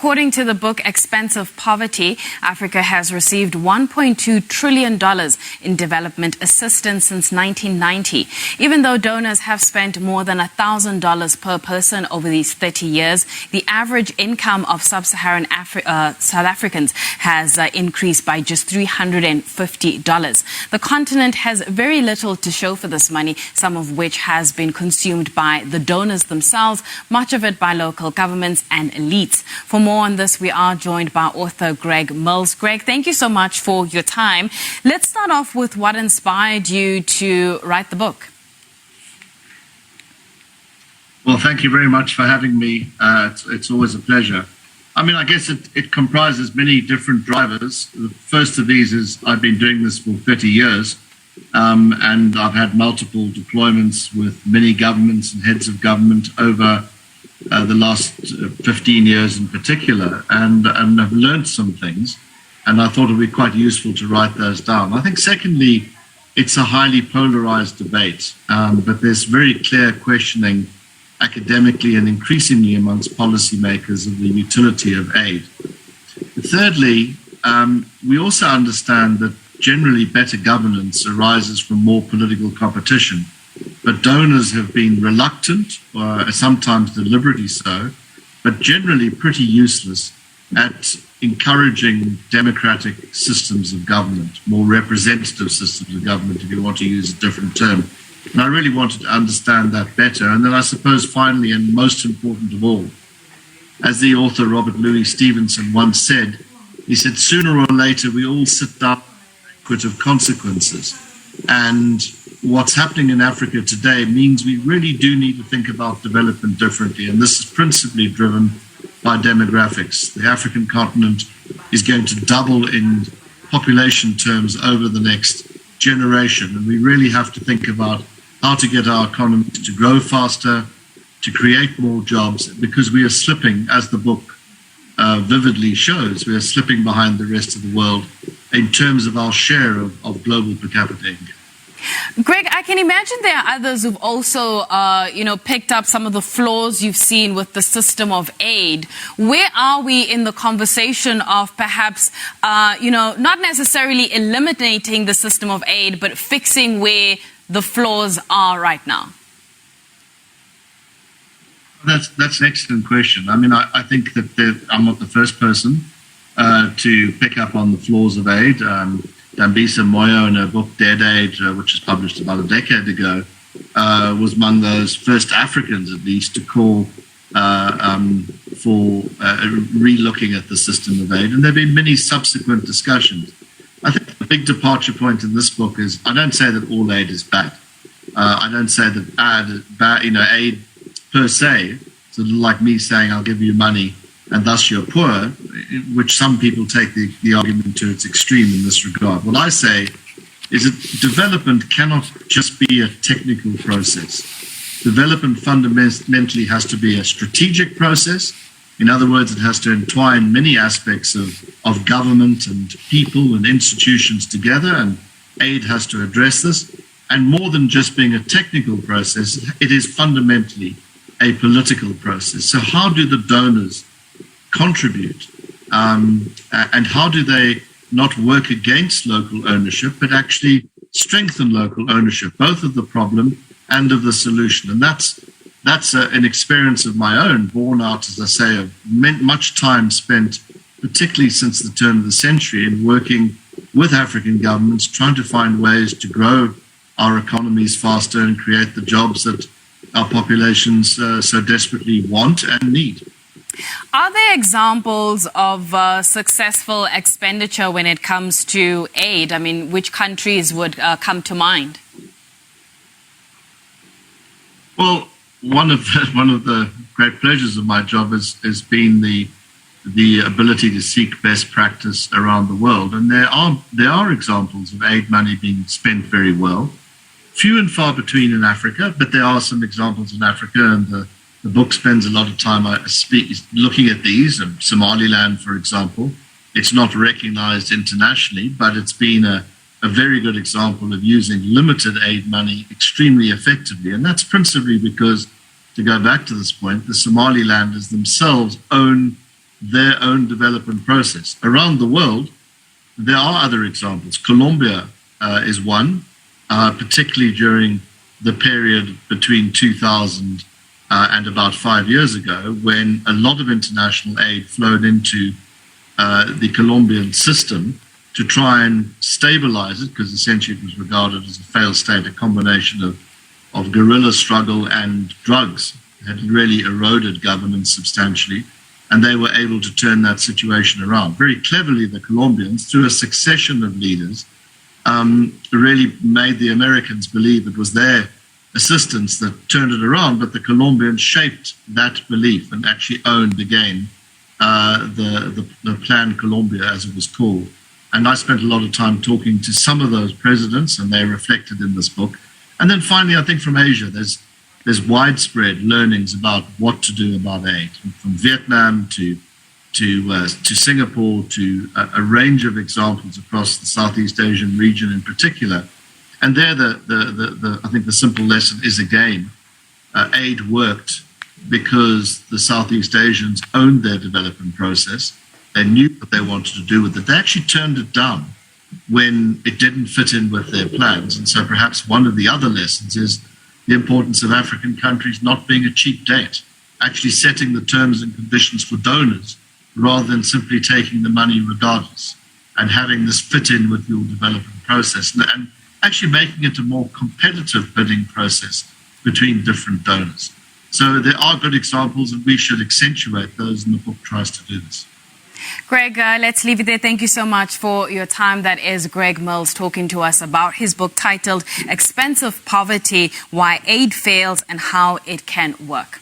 According to the book Expensive Poverty, Africa has received $1.2 trillion in development assistance since 1990. Even though donors have spent more than $1,000 per person over these 30 years, the average income of sub-Saharan South Africans has increased by just $350. The continent has very little to show for this money, some of which has been consumed by the donors themselves, much of it by local governments and elites. For more on this, we are joined by author Greg Mills. Greg, thank you so much for your time. Let's start off with what inspired you to write the book. Well, thank you very much for having me. It's always a pleasure. I mean, I guess it comprises many different drivers. The first of these is I've been doing this for 30 years, and I've had multiple deployments with many governments and heads of government over the last 15 years in particular, and I've learned some things, and I thought it would be quite useful to write those down. I think secondly, it's a highly polarized debate, but there's very clear questioning academically and increasingly amongst policymakers of the utility of aid. Thirdly, we also understand that generally better governance arises from more political competition, but donors have been reluctant, or sometimes deliberately so, but generally pretty useless at encouraging democratic systems of government, more representative systems of government, if you want to use a different term. And I really wanted to understand that better. And then I suppose finally, and most important of all, as the author Robert Louis Stevenson once said, he said, sooner or later we all sit down of consequences. And what's happening in Africa today means we really do need to think about development differently. And this is principally driven by demographics. The African continent is going to double in population terms over the next generation. And we really have to think about how to get our economy to grow faster, to create more jobs, because we are slipping, as the book vividly shows, we are slipping behind the rest of the world in terms of our share of global per capita income. Greg, I can imagine there are others who've also, picked up some of the flaws you've seen with the system of aid. Where are we in the conversation of perhaps, not necessarily eliminating the system of aid, but fixing where the flaws are right now? That's an excellent question. I mean, I think that I'm not the first person to pick up on the flaws of aid. Dambisa Moyo, in her book Dead Aid, which was published about a decade ago, was among those first Africans, at least, to call for re-looking at the system of aid. And there have been many subsequent discussions. I think the big departure point in this book is I don't say that all aid is bad. I don't say that aid per se, so like me saying I'll give you money and thus you're poor, which some people take the argument to its extreme in this regard. What I say is that development cannot just be a technical process. Development fundamentally has to be a strategic process. In other words, it has to entwine many aspects of government and people and institutions together, and aid has to address this. And more than just being a technical process, it is fundamentally a political process. So how do the donors contribute, and how do they not work against local ownership, but actually strengthen local ownership, both of the problem and of the solution? And that's an experience of my own, born out, as I say, of much time spent, particularly since the turn of the century, in working with African governments, trying to find ways to grow our economies faster and create the jobs that our populations so desperately want and need. Are there examples of successful expenditure when it comes to aid? I mean, which countries would come to mind? Well, one of the great pleasures of my job has been the ability to seek best practice around the world, and there are examples of aid money being spent very well. Few and far between in Africa, but there are some examples in Africa, and the book spends a lot of time looking at these. Somaliland, for example, it's not recognized internationally, but it's been a very good example of using limited aid money extremely effectively. And that's principally because, to go back to this point, the Somalilanders themselves own their own development process. Around the world, there are other examples. Colombia is one, particularly during the period between 2000 and about 5 years ago, when a lot of international aid flowed into the Colombian system to try and stabilize it, because essentially it was regarded as a failed state, a combination of guerrilla struggle and drugs had really eroded governance substantially, and they were able to turn that situation around. Very cleverly, the Colombians, through a succession of leaders, really made the Americans believe it was their assistance that turned it around, but the Colombians shaped that belief and actually owned again the Plan Colombia, as it was called. And I spent a lot of time talking to some of those presidents, and they're reflected in this book. And then finally, I think from Asia, there's widespread learnings about what to do about aid, from Vietnam to Singapore, to a range of examples across the Southeast Asian region in particular. And there, I think the simple lesson is, again, aid worked because the Southeast Asians owned their development process. They knew what they wanted to do with it. They actually turned it down when it didn't fit in with their plans. And so perhaps one of the other lessons is the importance of African countries not being a cheap date, actually setting the terms and conditions for donors rather than simply taking the money regardless, and having this fit in with your development process, and actually making it a more competitive bidding process between different donors. So there are good examples, and we should accentuate those, and the book tries to do this. Greg, let's leave it there. Thank you so much for your time. That is Greg Mills talking to us about his book titled Expensive Poverty, Why Aid Fails and How It Can Work.